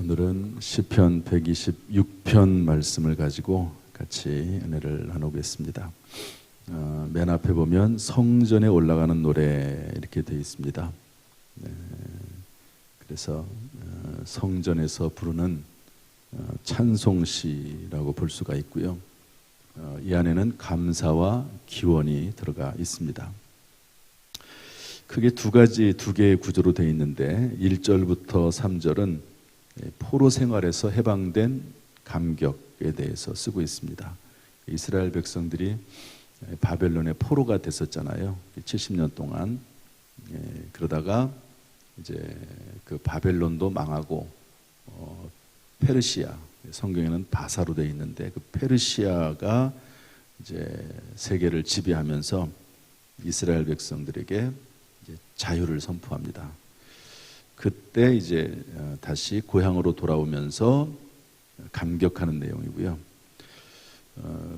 오늘은 시편 126편 말씀을 가지고 같이 은혜를 나누겠습니다. 맨 앞에 보면 성전에 올라가는 노래 이렇게 되어 있습니다. 그래서 성전에서 부르는 찬송시라고 볼 수가 있고요. 이 안에는 감사와 기원이 들어가 있습니다. 크게 두 개의 구조로 되어 있는데 1절부터 3절은 포로 생활에서 해방된 감격에 대해서 쓰고 있습니다. 이스라엘 백성들이 바벨론의 포로가 됐었잖아요. 70년 동안. 그러다가 이제 그 바벨론도 망하고 페르시아, 성경에는 바사로 되어 있는데 그 페르시아가 이제 세계를 지배하면서 이스라엘 백성들에게 이제 자유를 선포합니다. 그때 이제 다시 고향으로 돌아오면서 감격하는 내용이고요.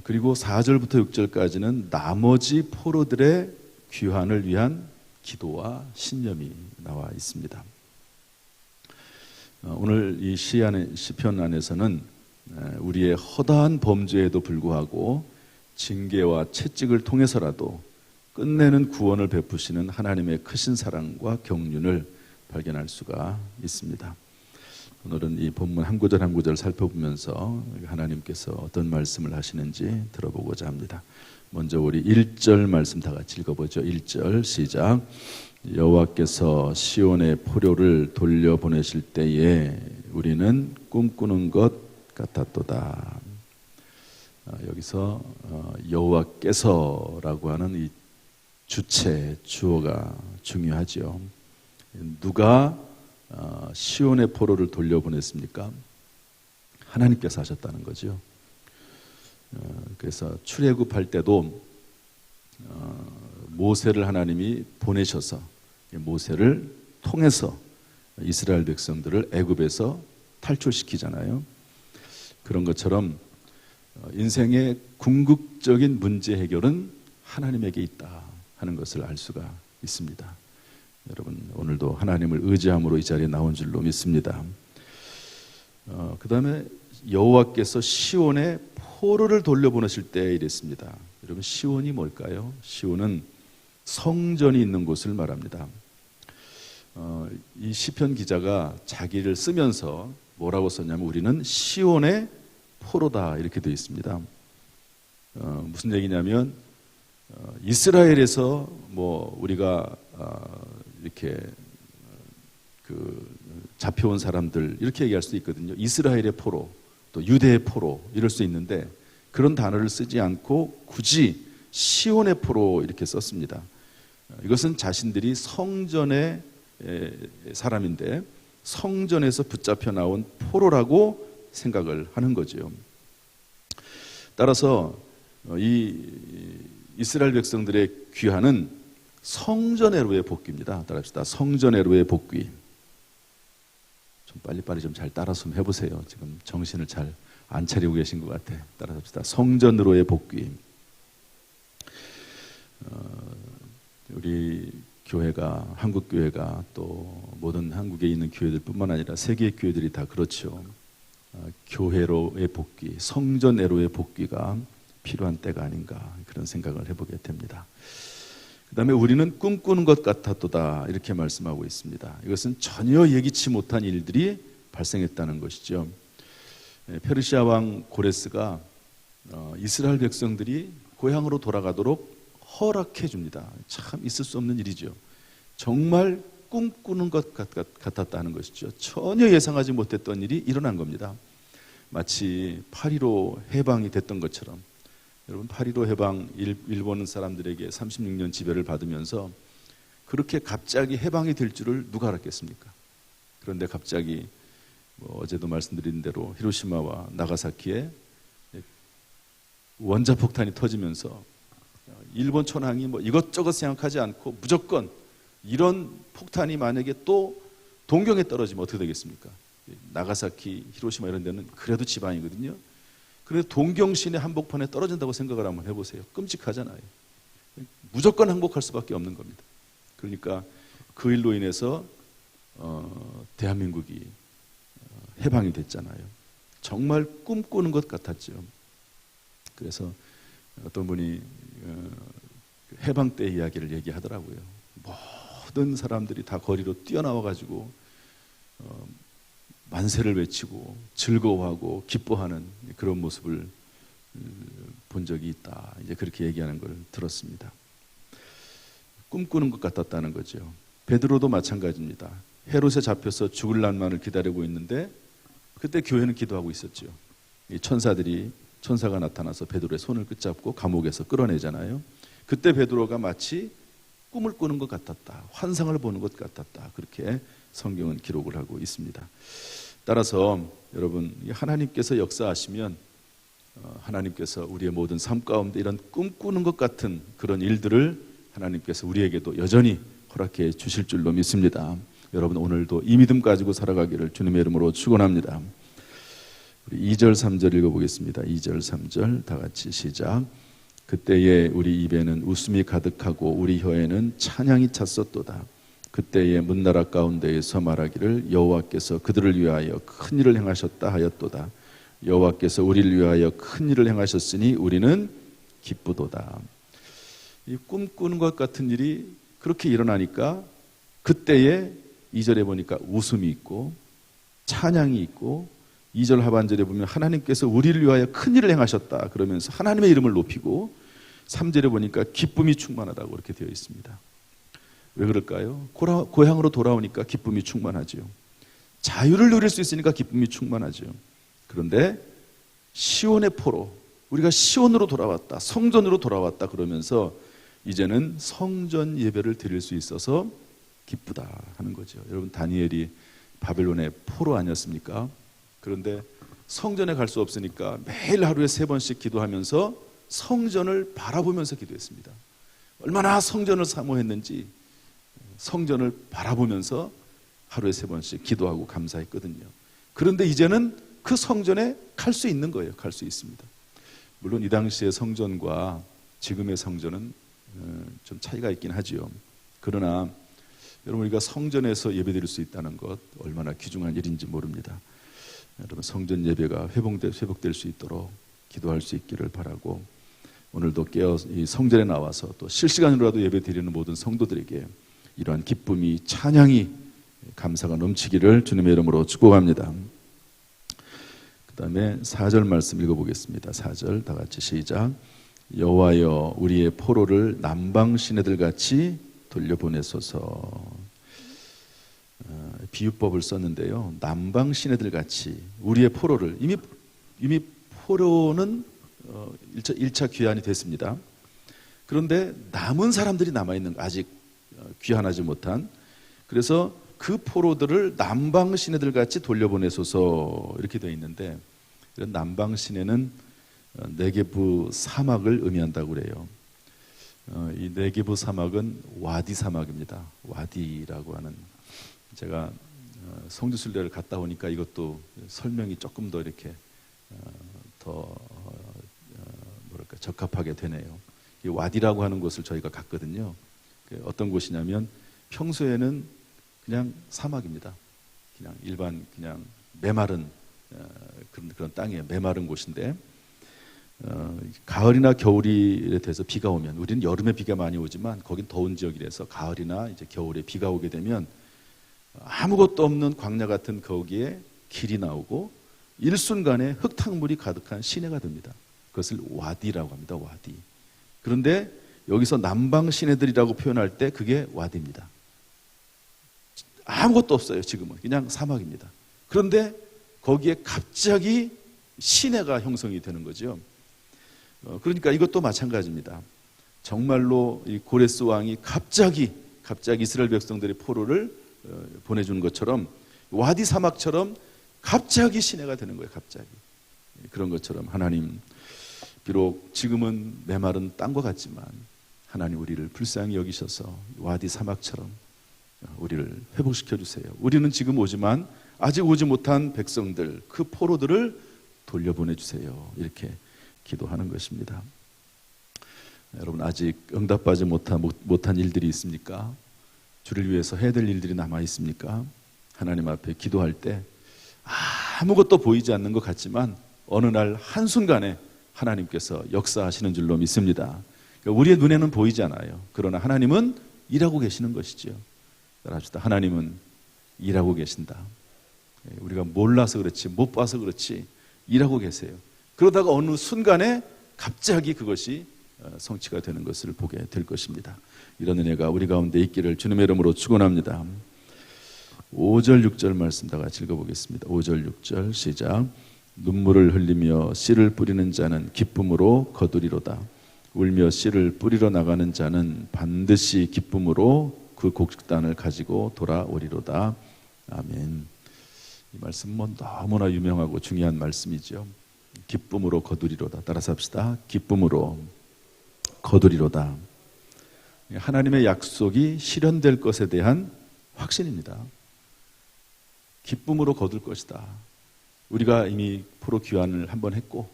그리고 4절부터 6절까지는 나머지 포로들의 귀환을 위한 기도와 신념이 나와 있습니다. 오늘 이 시편 안에서는 우리의 허다한 범죄에도 불구하고 징계와 채찍을 통해서라도 끝내는 구원을 베푸시는 하나님의 크신 사랑과 경륜을 발견할 수가 있습니다. 오늘은 이 본문 한 구절 한 구절 살펴보면서 하나님께서 어떤 말씀을 하시는지 들어보고자 합니다. 먼저 우리 1절 말씀 다 같이 읽어보죠. 1절 시작. 여호와께서 시온의 포로를 돌려보내실 때에 우리는 꿈꾸는 것 같았도다. 여기서 여호와께서라고 하는 이 주체, 주어가 중요하죠. 누가 시온의 포로를 돌려보냈습니까? 하나님께서 하셨다는 거죠. 그래서 출애굽할 때도 모세를 하나님이 보내셔서 모세를 통해서 이스라엘 백성들을 애굽에서 탈출시키잖아요. 그런 것처럼 인생의 궁극적인 문제 해결은 하나님에게 있다 하는 것을 알 수가 있습니다. 여러분 오늘도 하나님을 의지함으로 이 자리에 나온 줄로 믿습니다. 그 다음에 여호와께서 시온의 포로를 돌려보내실 때 이랬습니다. 여러분 시온이 뭘까요? 시온은 성전이 있는 곳을 말합니다. 이 시편 기자가 자기를 쓰면서 뭐라고 썼냐면 우리는 시온의 포로다 이렇게 되어 있습니다. 무슨 얘기냐면 이스라엘에서 뭐 우리가 이렇게 그 잡혀온 사람들 이렇게 얘기할 수도 있거든요. 이스라엘의 포로, 또 유대의 포로 이럴 수 있는데 그런 단어를 쓰지 않고 굳이 시온의 포로 이렇게 썼습니다. 이것은 자신들이 성전의 사람인데 성전에서 붙잡혀 나온 포로라고 생각을 하는 거죠. 따라서 이 이스라엘 백성들의 귀환은 성전애로의 복귀입니다. 따라합시다. 성전애로의 복귀. 좀 빨리빨리 좀 잘 따라서 좀 해보세요. 지금 정신을 잘 안 차리고 계신 것 같아. 따라합시다. 성전으로의 복귀. 우리 교회가 한국 교회가 또 모든 한국에 있는 교회들뿐만 아니라 세계 교회들이 다 그렇죠. 교회로의 복귀, 성전애로의 복귀가 필요한 때가 아닌가 그런 생각을 해보게 됩니다. 그 다음에 우리는 꿈꾸는 것 같았도다 이렇게 말씀하고 있습니다. 이것은 전혀 예기치 못한 일들이 발생했다는 것이죠. 페르시아 왕 고레스가 이스라엘 백성들이 고향으로 돌아가도록 허락해 줍니다. 참 있을 수 없는 일이죠. 정말 꿈꾸는 것 같았다는 것이죠. 전혀 예상하지 못했던 일이 일어난 겁니다. 마치 8.15 해방이 됐던 것처럼 여러분 8.15 해방 일본 사람들에게 36년 지배를 받으면서 그렇게 갑자기 해방이 될 줄을 누가 알았겠습니까? 그런데 갑자기 어제도 말씀드린 대로 히로시마와 나가사키에 원자폭탄이 터지면서 일본 천황이 뭐 이것저것 생각하지 않고 무조건 이런 폭탄이 만약에 또 동경에 떨어지면 어떻게 되겠습니까? 나가사키, 히로시마 이런 데는 그래도 지방이거든요. 그래서 동경시내 한복판에 떨어진다고 생각을 한번 해보세요. 끔찍하잖아요. 무조건 항복할 수밖에 없는 겁니다. 그러니까 그 일로 인해서 대한민국이 해방이 됐잖아요. 정말 꿈꾸는 것 같았죠. 그래서 어떤 분이 해방 때 이야기를 얘기하더라고요. 모든 사람들이 다 거리로 뛰어나와가지고 만세를 외치고 즐거워하고 기뻐하는 그런 모습을 본 적이 있다. 이제 그렇게 얘기하는 걸 들었습니다. 꿈꾸는 것 같았다는 거죠. 베드로도 마찬가지입니다. 헤롯에 잡혀서 죽을 날만을 기다리고 있는데 그때 교회는 기도하고 있었죠. 이 천사가 나타나서 베드로의 손을 붙잡고 감옥에서 끌어내잖아요. 그때 베드로가 마치 꿈을 꾸는 것 같았다. 환상을 보는 것 같았다. 그렇게 성경은 기록을 하고 있습니다. 따라서 여러분, 하나님께서 역사하시면 하나님께서 우리의 모든 삶 가운데 이런 꿈꾸는 것 같은 그런 일들을 하나님께서 우리에게도 여전히 허락해 주실 줄로 믿습니다. 여러분, 오늘도 이 믿음 가지고 살아가기를 주님의 이름으로 축원합니다. 우리 2절 3절 읽어보겠습니다. 2절 3절 다 같이 시작. 그때에 우리 입에는 웃음이 가득하고 우리 혀에는 찬양이 찼었도다. 그때에 문나라 가운데에서 말하기를 여호와께서 그들을 위하여 큰 일을 행하셨다 하였도다. 여호와께서 우리를 위하여 큰 일을 행하셨으니 우리는 기쁘도다. 이 꿈꾸는 것 같은 일이 그렇게 일어나니까 그때에 2절에 보니까 웃음이 있고 찬양이 있고 2절 하반절에 보면 하나님께서 우리를 위하여 큰 일을 행하셨다 그러면서 하나님의 이름을 높이고 3절에 보니까 기쁨이 충만하다고 그렇게 되어 있습니다. 왜 그럴까요? 고향으로 돌아오니까 기쁨이 충만하죠. 자유를 누릴 수 있으니까 기쁨이 충만하죠. 그런데 시온의 포로, 우리가 시온으로 돌아왔다, 성전으로 돌아왔다 그러면서 이제는 성전 예배를 드릴 수 있어서 기쁘다 하는 거죠. 여러분, 다니엘이 바벨론의 포로 아니었습니까? 그런데 성전에 갈 수 없으니까 매일 하루에 3번씩 기도하면서 성전을 바라보면서 기도했습니다. 얼마나 성전을 사모했는지 성전을 바라보면서 하루에 3번씩 기도하고 감사했거든요. 그런데 이제는 그 성전에 갈 수 있는 거예요. 갈 수 있습니다. 물론 이 당시의 성전과 지금의 성전은 좀 차이가 있긴 하지요. 그러나 여러분, 우리가 성전에서 예배드릴 수 있다는 것 얼마나 귀중한 일인지 모릅니다. 여러분, 성전 예배가 회복될 수 있도록 기도할 수 있기를 바라고, 오늘도 깨어 이 성전에 나와서 또 실시간으로라도 예배드리는 모든 성도들에게 이러한 기쁨이, 찬양이, 감사가 넘치기를 주님의 이름으로 축복합니다. 그 다음에 4절 말씀 읽어보겠습니다. 4절 다 같이 시작. 여호와여 우리의 포로를 남방 시내들 같이 돌려보내소서. 비유법을 썼는데요. 남방 시내들 같이 우리의 포로를, 이미 포로는 1차 귀환이 됐습니다. 그런데 남은 사람들이 남아있는 거, 아직 귀환하지 못한, 그래서 그 포로들을 남방 시내들 같이 돌려보내소서 이렇게 되어 있는데, 남방 시내는 네게부 사막을 의미한다고 그래요. 이 네게부 사막은 와디 사막입니다. 와디라고 하는, 제가 성지순례를 갔다 오니까 이것도 설명이 조금 더 이렇게 더 뭐랄까 적합하게 되네요. 이 와디라고 하는 곳을 저희가 갔거든요. 어떤 곳이냐면 평소에는 그냥 사막입니다. 그냥 일반 그냥 메마른 그런 땅이에요. 메마른 곳인데 가을이나 겨울이 돼서 비가 오면, 우리는 여름에 비가 많이 오지만 거긴 더운 지역이라서 가을이나 이제 겨울에 비가 오게 되면 아무것도 없는 광야 같은 거기에 길이 나오고 일순간에 흙탕물이 가득한 시내가 됩니다. 그것을 와디라고 합니다. 와디. 그런데 여기서 남방 시내들이라고 표현할 때 그게 와디입니다. 아무것도 없어요. 지금은 그냥 사막입니다. 그런데 거기에 갑자기 시내가 형성이 되는 거죠. 그러니까 이것도 마찬가지입니다. 정말로 이 고레스 왕이 갑자기 이스라엘 백성들의 포로를 보내주는 것처럼, 와디 사막처럼 갑자기 시내가 되는 거예요. 갑자기. 그런 것처럼 하나님, 비록 지금은 메마른 땅과 같지만 하나님 우리를 불쌍히 여기셔서 와디 사막처럼 우리를 회복시켜 주세요. 우리는 지금 오지만 아직 오지 못한 백성들, 그 포로들을 돌려보내 주세요. 이렇게 기도하는 것입니다. 여러분, 아직 응답받지 못한 일들이 있습니까? 주를 위해서 해야 될 일들이 남아 있습니까? 하나님 앞에 기도할 때 아무것도 보이지 않는 것 같지만 어느 날 한순간에 하나님께서 역사하시는 줄로 믿습니다. 그러니까 우리의 눈에는 보이지 않아요. 그러나 하나님은 일하고 계시는 것이죠. 따라합시다. 하나님은 일하고 계신다. 우리가 몰라서 그렇지, 못 봐서 그렇지 일하고 계세요. 그러다가 어느 순간에 갑자기 그것이 성취가 되는 것을 보게 될 것입니다. 이런 은혜가 우리 가운데 있기를 주님의 이름으로 축원합니다. 5절 6절 말씀 다 같이 읽어보겠습니다. 5절 6절 시작. 눈물을 흘리며 씨를 뿌리는 자는 기쁨으로 거두리로다. 울며 씨를 뿌리러 나가는 자는 반드시 기쁨으로 그 곡식단을 가지고 돌아오리로다. 아멘. 이 말씀은 너무나 유명하고 중요한 말씀이죠. 기쁨으로 거두리로다. 따라서 합시다. 기쁨으로 거두리로다. 하나님의 약속이 실현될 것에 대한 확신입니다. 기쁨으로 거둘 것이다. 우리가 이미 포로 귀환을 한번 했고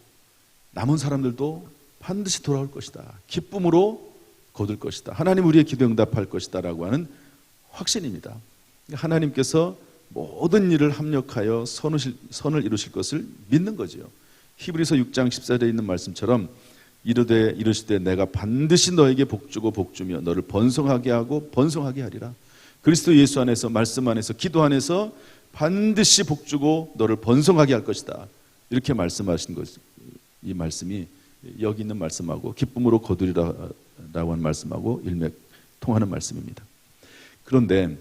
남은 사람들도 반드시 돌아올 것이다. 기쁨으로 거둘 것이다. 하나님 우리의 기도 응답할 것이다 라고 하는 확신입니다. 하나님께서 모든 일을 합력하여 선을 이루실 것을 믿는 거죠. 히브리서 6장 14절에 있는 말씀처럼 이르시되 내가 반드시 너에게 복주고 복주며 너를 번성하게 하고 번성하게 하리라. 그리스도 예수 안에서 말씀 안에서 기도 안에서 반드시 복주고 너를 번성하게 할 것이다. 이렇게 말씀하신 것, 이 말씀이 여기 있는 말씀하고 기쁨으로 거두리라고 하는 말씀하고 일맥통하는 말씀입니다. 그런데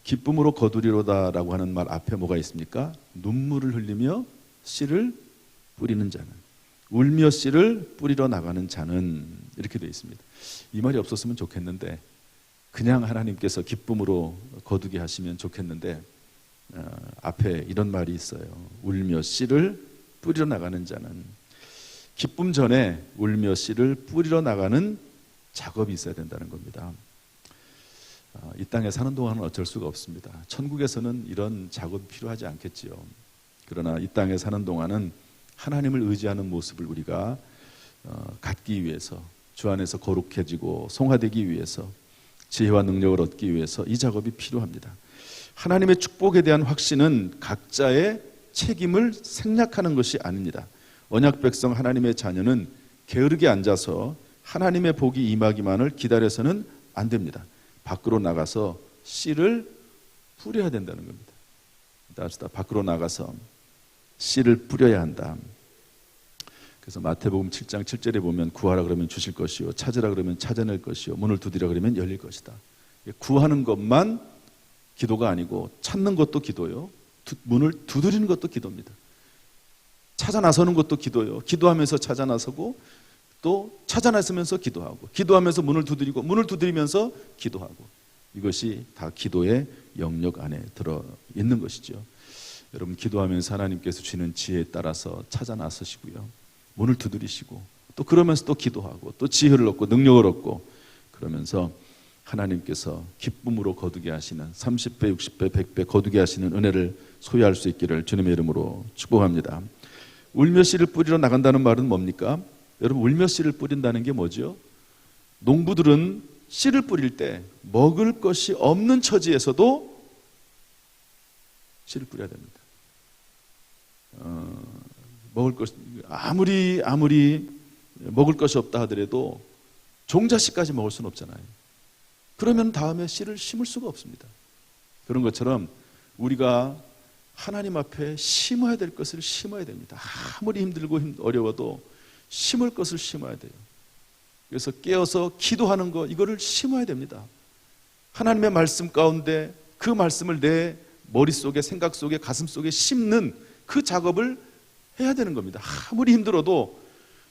기쁨으로 거두리로다라고 하는 말 앞에 뭐가 있습니까? 눈물을 흘리며 씨를 뿌리는 자는, 울며 씨를 뿌리러 나가는 자는, 이렇게 되어 있습니다. 이 말이 없었으면 좋겠는데 그냥 하나님께서 기쁨으로 거두게 하시면 좋겠는데 앞에 이런 말이 있어요. 울며 씨를 뿌리러 나가는 자는, 기쁨 전에 울며 씨를 뿌리러 나가는 작업이 있어야 된다는 겁니다. 이 땅에 사는 동안은 어쩔 수가 없습니다. 천국에서는 이런 작업이 필요하지 않겠지요. 그러나 이 땅에 사는 동안은 하나님을 의지하는 모습을 우리가 갖기 위해서, 주 안에서 거룩해지고 성화되기 위해서, 지혜와 능력을 얻기 위해서 이 작업이 필요합니다. 하나님의 축복에 대한 확신은 각자의 책임을 생략하는 것이 아닙니다. 언약 백성 하나님의 자녀는 게으르게 앉아서 하나님의 복이 임하기만을 기다려서는 안 됩니다. 밖으로 나가서 씨를 뿌려야 된다는 겁니다. 따라서 밖으로 나가서 씨를 뿌려야 한다. 그래서 마태복음 7장 7절에 보면 구하라 그러면 주실 것이요, 찾으라 그러면 찾아낼 것이요, 문을 두드리라 그러면 열릴 것이다. 구하는 것만 기도가 아니고 찾는 것도 기도요, 문을 두드리는 것도 기도입니다. 찾아 나서는 것도 기도요, 기도하면서 찾아 나서고 또 찾아 나서면서 기도하고, 기도하면서 문을 두드리고 문을 두드리면서 기도하고, 이것이 다 기도의 영역 안에 들어 있는 것이죠. 여러분, 기도하면서 하나님께서 주시는 지혜에 따라서 찾아 나서시고요, 문을 두드리시고 또 그러면서 또 기도하고 또 지혜를 얻고 능력을 얻고, 그러면서 하나님께서 기쁨으로 거두게 하시는 30배, 60배, 100배 거두게 하시는 은혜를 소유할 수 있기를 주님의 이름으로 축복합니다. 울며 씨를 뿌리러 나간다는 말은 뭡니까? 여러분, 울며 씨를 뿌린다는 게 뭐죠? 농부들은 씨를 뿌릴 때 먹을 것이 없는 처지에서도 씨를 뿌려야 됩니다. 먹을 것, 아무리 먹을 것이 없다 하더라도 종자씨까지 먹을 수는 없잖아요. 그러면 다음에 씨를 심을 수가 없습니다. 그런 것처럼 우리가 하나님 앞에 심어야 될 것을 심어야 됩니다. 아무리 힘들고 어려워도 심을 것을 심어야 돼요. 그래서 깨어서 기도하는 거, 이거를 심어야 됩니다. 하나님의 말씀 가운데 그 말씀을 내 머릿속에, 생각 속에, 가슴 속에 심는 그 작업을 해야 되는 겁니다. 아무리 힘들어도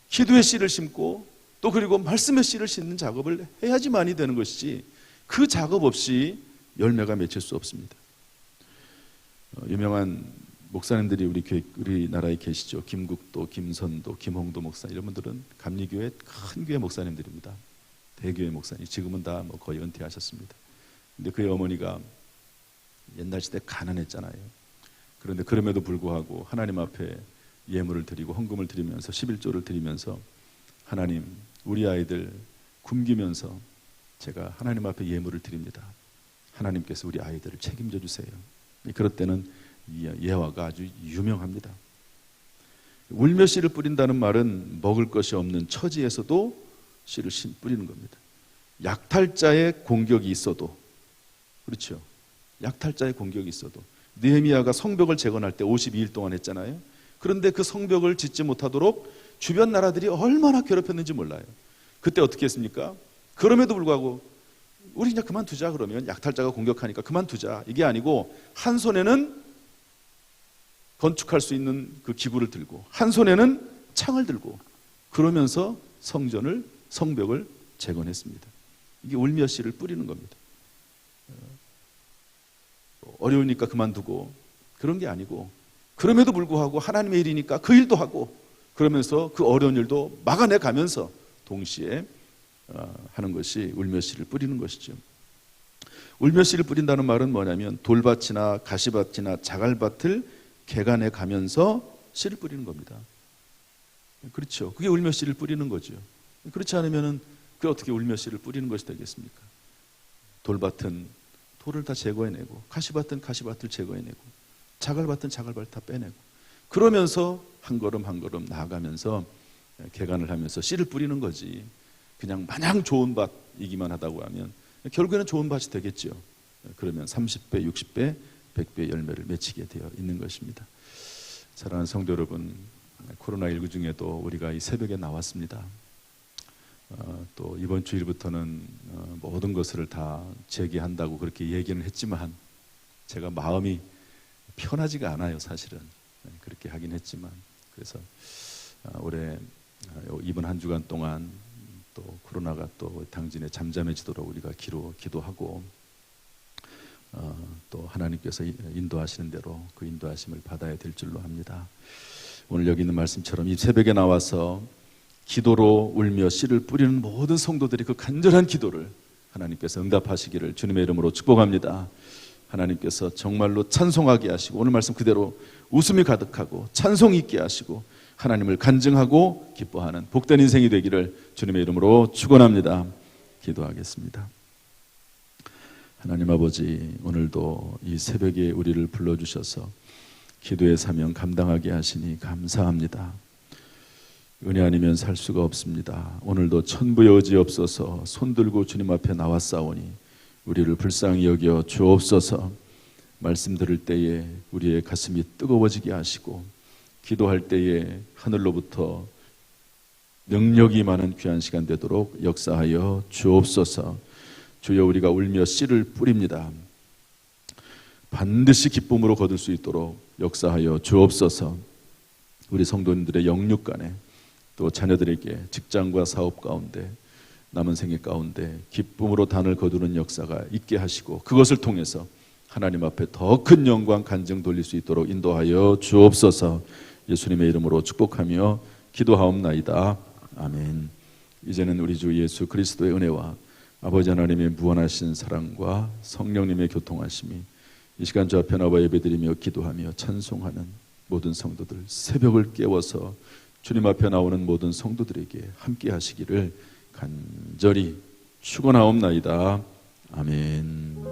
기도의 씨를 심고 또 그리고 말씀의 씨를 심는 작업을 해야지만이 되는 것이지, 그 작업 없이 열매가 맺힐 수 없습니다. 유명한 목사님들이 우리나라에 계시죠. 김국도, 김선도, 김홍도 목사, 이런 분들은 감리교회 큰 교회 목사님들입니다. 대교회 목사님, 지금은 다 거의 은퇴하셨습니다. 근데 그의 어머니가 옛날 시대 가난했잖아요. 그런데 그럼에도 불구하고 하나님 앞에 예물을 드리고 헌금을 드리면서 11조를 드리면서, 하나님, 우리 아이들 굶기면서 제가 하나님 앞에 예물을 드립니다. 하나님께서 우리 아이들을 책임져 주세요. 그럴 때는 예화가 아주 유명합니다. 울며 씨를 뿌린다는 말은 먹을 것이 없는 처지에서도 씨를 뿌리는 겁니다. 약탈자의 공격이 있어도, 그렇죠, 약탈자의 공격이 있어도 느헤미야가 성벽을 재건할 때 52일 동안 했잖아요. 그런데 그 성벽을 짓지 못하도록 주변 나라들이 얼마나 괴롭혔는지 몰라요. 그때 어떻게 했습니까? 그럼에도 불구하고 우리 그냥 그만두자, 그러면 약탈자가 공격하니까 그만두자, 이게 아니고 한 손에는 건축할 수 있는 그 기구를 들고 한 손에는 창을 들고 그러면서 성벽을 재건했습니다. 이게 울며 씨를 뿌리는 겁니다. 어려우니까 그만두고 그런 게 아니고, 그럼에도 불구하고 하나님의 일이니까 그 일도 하고, 그러면서 그 어려운 일도 막아내 가면서 동시에 하는 것이 울며 씨를 뿌리는 것이죠. 울며 씨를 뿌린다는 말은 뭐냐면 돌밭이나 가시밭이나 자갈밭을 개간해 가면서 씨를 뿌리는 겁니다. 그렇죠. 그게 울며 씨를 뿌리는 거죠. 그렇지 않으면 그 어떻게 울며 씨를 뿌리는 것이 되겠습니까? 돌밭은 돌을 다 제거해내고, 가시밭은 가시밭을 제거해내고, 자갈밭은 자갈밭을 다 빼내고, 그러면서 한 걸음 한 걸음 나아가면서 개간을 하면서 씨를 뿌리는 거지. 그냥 마냥 좋은 밭이기만 하다고 하면 결국에는 좋은 밭이 되겠죠. 그러면 30배, 60배, 100배의 열매를 맺히게 되어 있는 것입니다. 사랑하는 성도 여러분, 코로나19 중에도 우리가 이 새벽에 나왔습니다. 또 이번 주일부터는 모든 것을 다 재개한다고 그렇게 얘기는 했지만 제가 마음이 편하지가 않아요, 사실은. 그렇게 하긴 했지만, 그래서 올해 이번 한 주간 동안 또 코로나가 또 당진에 잠잠해지도록 우리가 기도하고 또 하나님께서 인도하시는 대로 그 인도하심을 받아야 될 줄로 합니다. 오늘 여기 있는 말씀처럼 이 새벽에 나와서 기도로 울며 씨를 뿌리는 모든 성도들이 그 간절한 기도를 하나님께서 응답하시기를 주님의 이름으로 축복합니다. 하나님께서 정말로 찬송하게 하시고 오늘 말씀 그대로 웃음이 가득하고 찬송이 있게 하시고 하나님을 간증하고 기뻐하는 복된 인생이 되기를 주님의 이름으로 축원합니다. 기도하겠습니다. 하나님 아버지, 오늘도 이 새벽에 우리를 불러주셔서 기도의 사명 감당하게 하시니 감사합니다. 은혜 아니면 살 수가 없습니다. 오늘도 천부의 여지없어서 손들고 주님 앞에 나왔사오니 우리를 불쌍히 여겨 주옵소서. 말씀 들을 때에 우리의 가슴이 뜨거워지게 하시고 기도할 때에 하늘로부터 능력이 많은 귀한 시간 되도록 역사하여 주옵소서. 주여, 우리가 울며 씨를 뿌립니다. 반드시 기쁨으로 거둘 수 있도록 역사하여 주옵소서. 우리 성도님들의 영육 간에 또 자녀들에게 직장과 사업 가운데 남은 생애 가운데 기쁨으로 단을 거두는 역사가 있게 하시고 그것을 통해서 하나님 앞에 더 큰 영광 간증 돌릴 수 있도록 인도하여 주옵소서. 예수님의 이름으로 축복하며 기도하옵나이다. 아멘. 이제는 우리 주 예수 그리스도의 은혜와 아버지 하나님의 무한하신 사랑과 성령님의 교통하심이 이 시간 저 앞에 나와 예배드리며 기도하며 찬송하는 모든 성도들, 새벽을 깨워서 주님 앞에 나오는 모든 성도들에게 함께 하시기를 간절히 축원하옵나이다. 아멘.